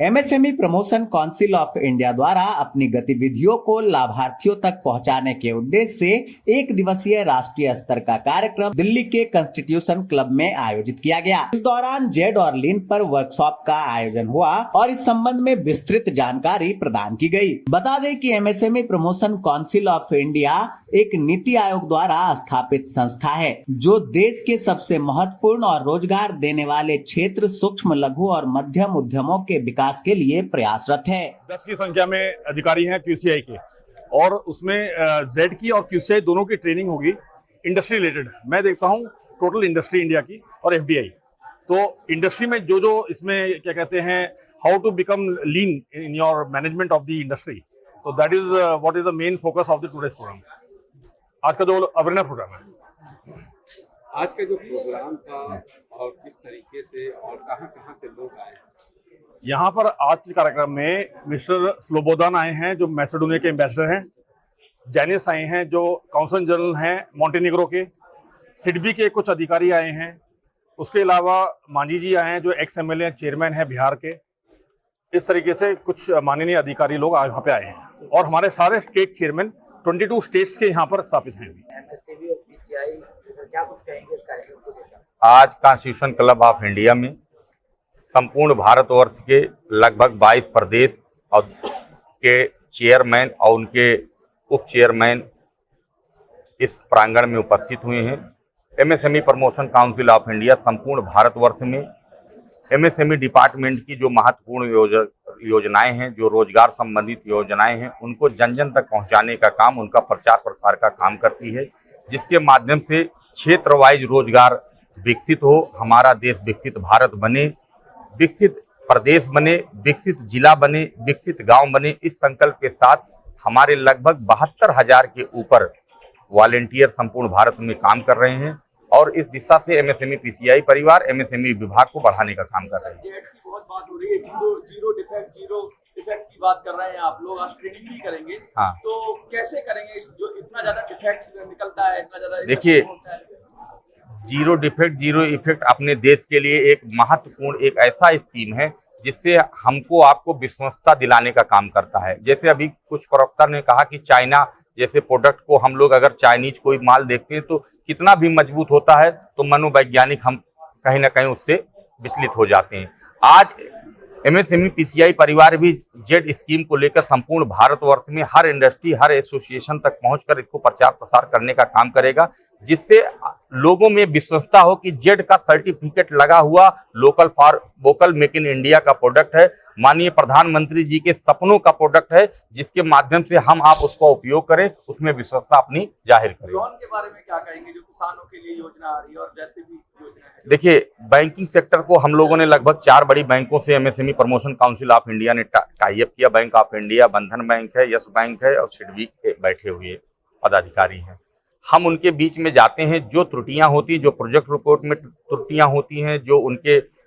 MSME promotion council of India द्वारा अपनी गतिविधियों को लाभार्थियों तक पहुंचाने के उद्देश्य से एक दिवसीय राष्ट्रीय स्तर का कार्यक्रम दिल्ली के कॉन्स्टिट्यूशन क्लब में आयोजित किया गया। इस दौरान जेड और लीन पर वर्कशॉप का आयोजन हुआ और इस संबंध में विस्तृत जानकारी प्रदान की गई। बता दें कि MSME promotion council of India एक नीति आयोग द्वारा स्थापित संस्था है जो देश के सबसे महत्वपूर्ण और रोजगार देने वाले क्षेत्र सूक्ष्म, लघु और मध्यम उद्यमों के विकास के लिए प्रयासरत है। 10 की संख्या में अधिकारी हैं QCI के, और उसमें जेड की और QCI दोनों की ट्रेनिंग होगी इंडस्ट्री रिलेटेड। मैं देखता हूँ टोटल इंडस्ट्री इंडिया की और FDI। तो इंडस्ट्री में जो इसमें क्या कहते हैं, how to become lean in your management of the industry, तो that is what is the main focus of the today's programme, आज का जो अवेयरनेस प्रोग्राम है। आज का जो प्रोग्राम था और किस तरीके से और कहां से लोग आए? यहाँ पर आज के कार्यक्रम में मिस्टर स्लोबोदान आए हैं जो मैसेडोनिया के एम्बेसडर हैं, जैनिस आए हैं जो काउंसल जनरल हैं मॉन्टेनिग्रो के, सिडबी के कुछ अधिकारी आए हैं, उसके अलावा मांझी जी आए हैं जो एक्स MLA चेयरमैन हैं बिहार के। इस तरीके से कुछ माननीय अधिकारी लोग यहाँ पे आए हैं और हमारे सारे स्टेट चेयरमैन 22 स्टेट्स के यहाँ पर स्थापित हैं। एमएसएमई और PCI क्या कुछ कहेंगे इस कार्यक्रम को लेकर? आज कॉन्स्टिट्यूशन क्लब ऑफ इंडिया में संपूर्ण भारतवर्ष के लगभग 22 प्रदेश और के चेयरमैन और उनके उप चेयरमैन इस प्रांगण में उपस्थित हुए हैं। MSME promotion council of India संपूर्ण भारतवर्ष में एमएसएमई डिपार्टमेंट की जो महत्वपूर्ण योजनाएं हैं, जो रोजगार संबंधित योजनाएं हैं, उनको जन जन तक पहुंचाने का काम, उनका प्रचार प्रसार का काम करती है, जिसके माध्यम से क्षेत्र वाइज रोजगार विकसित हो, हमारा देश विकसित भारत बने, विकसित प्रदेश बने, विकसित जिला बने, विकसित गांव बने। इस संकल्प के साथ हमारे लगभग 72,000 के ऊपर वॉलेंटियर संपूर्ण भारत में काम कर रहे हैं और इस दिशा से एमएसएमई PCI परिवार एमएसएमई विभाग को बढ़ाने का काम कर रहे हैं। जेड की बहुत बात हो रही है, जीरो डिफेक्ट की बात कर रहे हैं आप लोग, आज ट्रेनिंग भी करेंगे। हाँ, तो कैसे करेंगे जो इतना ज्यादा डिफेक्ट निकलता है, इतना ज्यादा? देखिए, जीरो डिफेक्ट जीरो इफेक्ट अपने देश के लिए एक महत्वपूर्ण एक ऐसा स्कीम है जिससे हमको आपको विश्वसनीयता दिलाने का काम करता है। जैसे अभी कुछ प्रवक्ता ने कहा कि चाइना जैसे प्रोडक्ट को हम लोग अगर चाइनीज कोई माल देखते हैं तो कितना भी मजबूत होता है तो मनोवैज्ञानिक हम कहीं ना कहीं उससे विचलित हो जाते हैं। आज एमएसएमई PCI परिवार भी जेड स्कीम को लेकर संपूर्ण भारतवर्ष में हर इंडस्ट्री, हर एसोसिएशन तक पहुंचकर इसको प्रचार प्रसार करने का काम करेगा, जिससे लोगों में विश्वसनीयता हो कि जेड का सर्टिफिकेट लगा हुआ local for vocal make in India का प्रोडक्ट है, माननीय प्रधानमंत्री जी के सपनों का प्रोडक्ट है, जिसके माध्यम से हम आप उसका उपयोग करें, उसमें विश्वसनीयता अपनी जाहिर करें। लोन के बारे में क्या कहेंगे जो किसानों के लिए योजना आ रही है और जैसे भी योजना है? देखिए, बैंकिंग सेक्टर को हम लोगों ने लगभग 4 बड़ी बैंकों से MSME promotion council of India ने टाई अप किया। बैंक ऑफ इंडिया, बंधन बैंक है, यस बैंक है और सिडबी के बैठे हुए पदाधिकारी हैं। हम उनके बीच में जाते हैं, जो त्रुटियां होती, जो प्रोजेक्ट रिपोर्ट में त्रुटियां होती हैं, जो उनके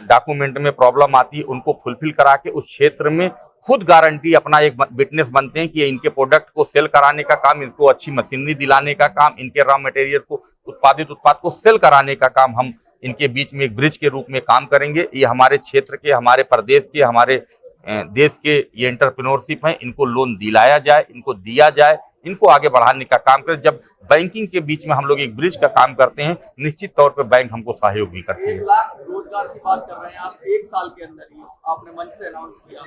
डॉक्यूमेंट में प्रॉब्लम आती है, उनको फुलफिल करा के उस क्षेत्र में खुद गारंटी अपना एक विटनेस बनते हैं कि इनके प्रोडक्ट को सेल कराने का काम, इनको अच्छी मशीनरी दिलाने का काम, इनके रॉ मटेरियल को उत्पाद को सेल कराने का काम हम इनके बीच में एक ब्रिज के रूप में काम करेंगे। ये हमारे क्षेत्र के, हमारे प्रदेश के, हमारे देश के ये एंटरप्रेन्योरशिप हैं, इनको लोन दिलाया जाए, इनको दिया जाए, इनको आगे बढ़ाने का काम करें। जब बैंकिंग के बीच में हम लोग एक ब्रिज का काम करते हैं, निश्चित तौर पे बैंक हमको सहयोग भी करती है। 1 लाख रोजगार की बात कर रहे हैं आप, 1 साल के अंदर ही आपने मंच से अनाउंस किया,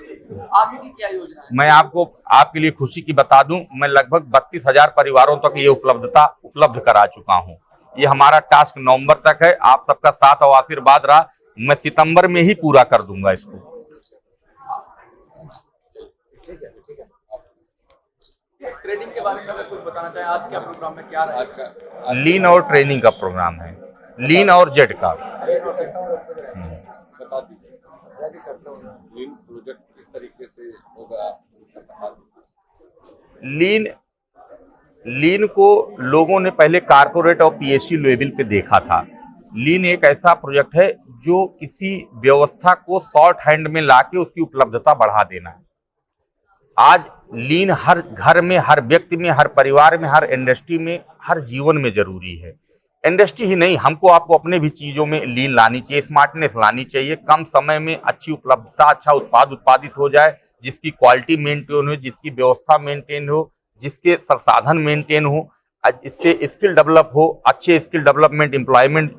आगे की क्या योजना है? मैं आपको आपके लिए खुशी की बता दूं, मैं लगभग 32,000 परिवारों तक ये उपलब्ध करा चुका हूं। ये हमारा टास्क नवंबर तक है, आप सबका साथ और आशीर्वाद रहा, मैं सितंबर में ही पूरा कर दूंगा इसको। ट्रेनिंग के बारे में अगर कुछ बताना चाहें, आज क्या प्रोग्राम में क्या रहेगा? लीन और ट्रेनिंग का प्रोग्राम है, लीन और जेड का। बता दीजिए लीन प्रोजेक्ट किस तरीके से होगा? लीन को लोगों ने पहले कारपोरेट और PSU लेवल पे देखा था। लीन एक ऐसा प्रोजेक्ट है जो किसी व्यवस्था को शॉर्ट हैंड में लाके उसकी उपलब्धता बढ़ा देना है। आज लीन हर घर में, हर व्यक्ति में, हर परिवार में, हर इंडस्ट्री में, हर जीवन में जरूरी है। इंडस्ट्री ही नहीं, हमको आपको अपने भी चीजों में लीन लानी चाहिए, स्मार्टनेस लानी चाहिए। कम समय में अच्छी उपलब्धता, अच्छा उत्पाद उत्पादित हो जाए, जिसकी क्वालिटी मेंटेन हो, जिसकी व्यवस्था मेंटेन हो, जिसके संसाधन मेंटेन हो, इससे स्किल डेवलप हो, अच्छे स्किल डेवलपमेंट एम्प्लॉयमेंट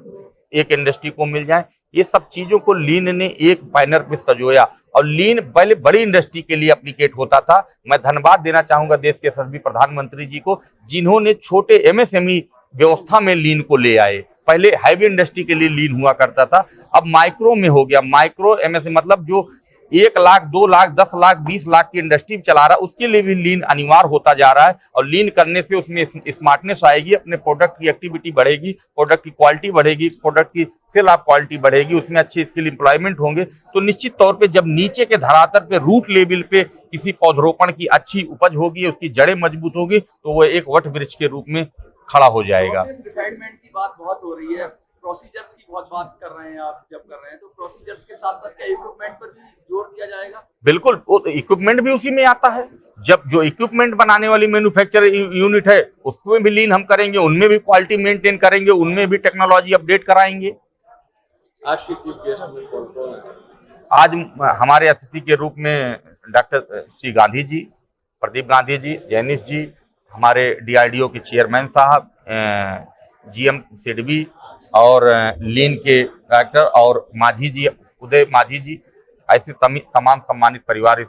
एक इंडस्ट्री को मिल जाए। ये सब चीजों को लीन ने एक बैनर पे सजोया और लीन पहले बड़ी इंडस्ट्री के लिए एप्लीकेट होता था। मैं धन्यवाद देना चाहूंगा देश के यशस्वी प्रधानमंत्री जी को, जिन्होंने छोटे एमएसएमई व्यवस्था में लीन को ले आए। पहले हैवी इंडस्ट्री के लिए लीन हुआ करता था, अब माइक्रो में हो गया। माइक्रो एमएसएमई मतलब जो 1 लाख, 2 लाख, 10 लाख, 20 लाख की इंडस्ट्री चला रहा है, उसके लिए भी लीन अनिवार्य होता जा रहा है। और लीन करने से उसमें स्मार्टनेस आएगी, अपने प्रोडक्ट की एक्टिविटी बढ़ेगी, प्रोडक्ट की क्वालिटी बढ़ेगी, प्रोडक्ट की सेल ऑफ क्वालिटी बढ़ेगी, उसमें अच्छे स्किल एम्प्लॉयमेंट होंगे। तो निश्चित तौर पे जब नीचे के धरातल पे, रूट लेवल पे किसी पौधरोपण की अच्छी उपज होगी, उसकी जड़ें मजबूत होगी, तो वो एक वट वृक्ष के रूप में खड़ा हो जाएगा। रिफाइनमेंट की बात बहुत हो रही है, प्रोसीजर्स की बहुत बात कर रहे हैं आप, जब कर रहे हैं तो प्रोसीजर्स के साथ साथ क्या इक्विपमेंट पर भी जोर दिया जाएगा? बिल्कुल, वो इक्विपमेंट भी उसी में आता है। जब जो इक्विपमेंट बनाने वाली मैन्युफैक्चरिंग यूनिट है, उसमें भी लीन हम करेंगे, उनमें भी क्वालिटी मेंटेन करेंगे, उनमें भी टेक्नोलॉजी अपडेट कराएंगे। आज के चीफ गेस्ट में कौन कौन है? आज हमारे अतिथि के रूप में डॉक्टर श्री गांधी जी, प्रदीप गांधी जी, जैनिश जी, हमारे DRDO के चेयरमैन साहब, GM सिडबी और लीन के डायरेक्टर और माझी जी, उदय माझी जी, ऐसे तमाम सम्मानित परिवार इस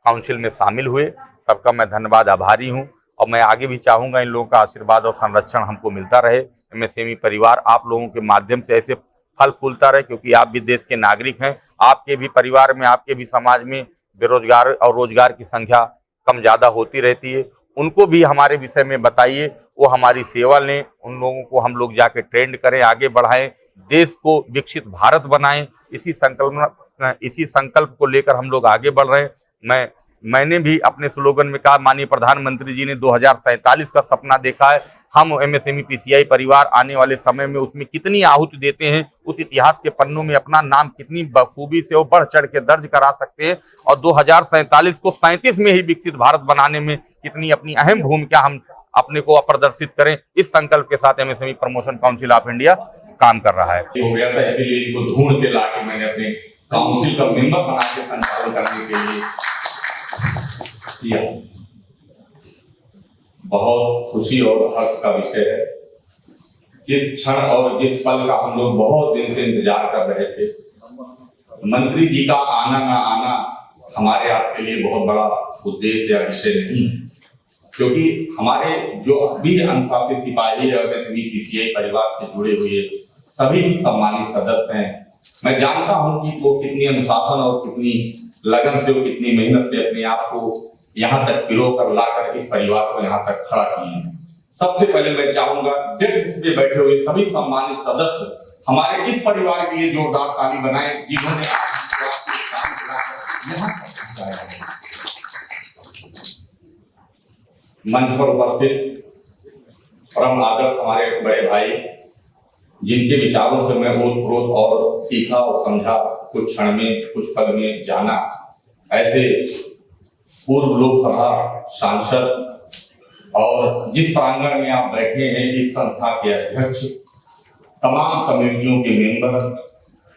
काउंसिल में शामिल हुए। सबका मैं धन्यवाद आभारी हूं और मैं आगे भी चाहूंगा इन लोगों का आशीर्वाद और संरक्षण हमको मिलता रहे। MSME परिवार आप लोगों के माध्यम से ऐसे फल फूलता रहे, क्योंकि आप भी देश के नागरिक हैं। आपके भी परिवार में, आपके भी समाज में बेरोजगार और रोजगार की संख्या कम ज्यादा होती रहती है। उनको भी हमारे विषय में बताइए, वो हमारी सेवा लें, उन लोगों को हम लोग जाके ट्रेंड करें, आगे बढ़ाएं, देश को विकसित भारत बनाएं। इसी संकल्प को लेकर हम लोग आगे बढ़ रहे हैं। मैंने भी अपने स्लोगन में कहा, माननीय प्रधानमंत्री जी ने 2047 का सपना देखा है। हम MSME PCI परिवार आने वाले समय में उसमें कितनी आहुति देते हैं, उस इतिहास के पन्नों में अपना नाम कितनी बखूबी से वो बढ़ चढ़ के दर्ज करा सकते हैं, और 2047 को 37 में ही विकसित भारत बनाने में कितनी अपनी अहम भूमिका हम अपने को प्रदर्शित करें। इस संकल्प के साथ MSME promotion council of India काम कर रहा है। हो गया था, इसीलिए इनको ढूंढ के लाके मैंने अपने काउंसिल का मेंबर बना के संचालन करने के लिए किया। बहुत खुशी और हर्ष का विषय है। जिस क्षण और जिस पल का हम लोग बहुत दिन से इंतजार कर रहे थे, मंत्री जी का आना ना आना हमारे आपके लिए बहुत बड़ा उद्देश्य या विषय नहीं है, क्योंकि हमारे जो अभी अनुशासित सिपाही और MSME PCI परिवार से जुड़े हुए सभी सम्मानित सदस्य हैं। मैं जानता हूं कि वो कितनी अनुशासन और कितनी लगन से, कितनी मेहनत से अपने आप को यहाँ तक पिरो कर लाकर इस परिवार को यहाँ तक खड़ा किए हैं। सबसे पहले मैं चाहूंगा डेस्क पे बैठे हुए सभी सम्मानित सदस्य हमारे इस परिवार के लिए जोरदार ताली बनाएं, जिन्होंने मंच पर उपस्थित परम आदर्श हमारे बड़े भाई, जिनके विचारों से मैं ओतप्रोत और सीखा और समझा, कुछ क्षण में, कुछ पल में जाना। ऐसे पूर्व लोकसभा सांसद और जिस प्रांगण में आप बैठे हैं, इस संस्था के अध्यक्ष, तमाम कमेटियों के मेंबर,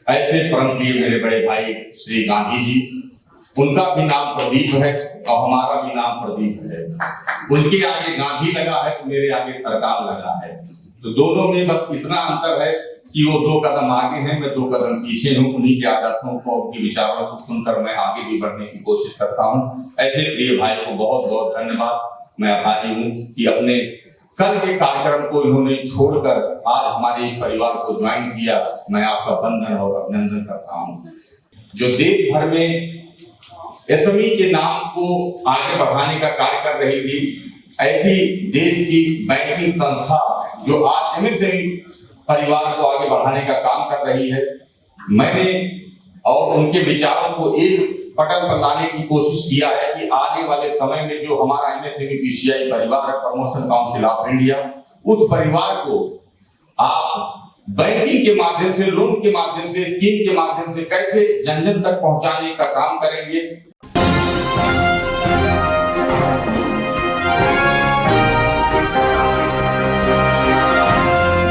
ऐसे परम प्रिय मेरे बड़े भाई श्री गांधी जी, उनका भी नाम प्रदीप है और हमारा भी नाम प्रदीप है। उनके आगे गांधी लगा है तो मेरे आगे सरकार लगा है, तो दोनों में बस इतना अंतर है कि वो 2 कदम आगे हैं, मैं 2 कदम पीछे हूँ। उन्हीं के आदर्शों को, उनके विचारों को सुनकर मैं आगे भी बढ़ने की कोशिश करता हूँ। ऐसे प्रिय भाई को बहुत बहुत धन्यवाद। मैं आभारी हूँ कि अपने कल के कार्यक्रम को इन्होंने छोड़कर आज हमारे इस परिवार को ज्वाइन किया। मैं आपका वंदन और अभिनंदन करता हूँ। जो देश भर में SME के नाम को आगे बढ़ाने का कार्य कर रही थी, ऐसी देश की बैंकिंग संस्था जो आज MSME परिवार को आगे बढ़ाने का काम कर रही है, मैंने और उनके विचारों को एक पटल पर लाने की कोशिश किया है कि आने वाले समय में जो हमारा MSME PCI परिवार है, प्रमोशन काउंसिल ऑफ इंडिया, उस परिवार को आप बैंकिंग के माध्यम से, लोन के माध्यम से, स्कीम के माध्यम से कैसे जन जन तक पहुंचाने का काम करेंगे,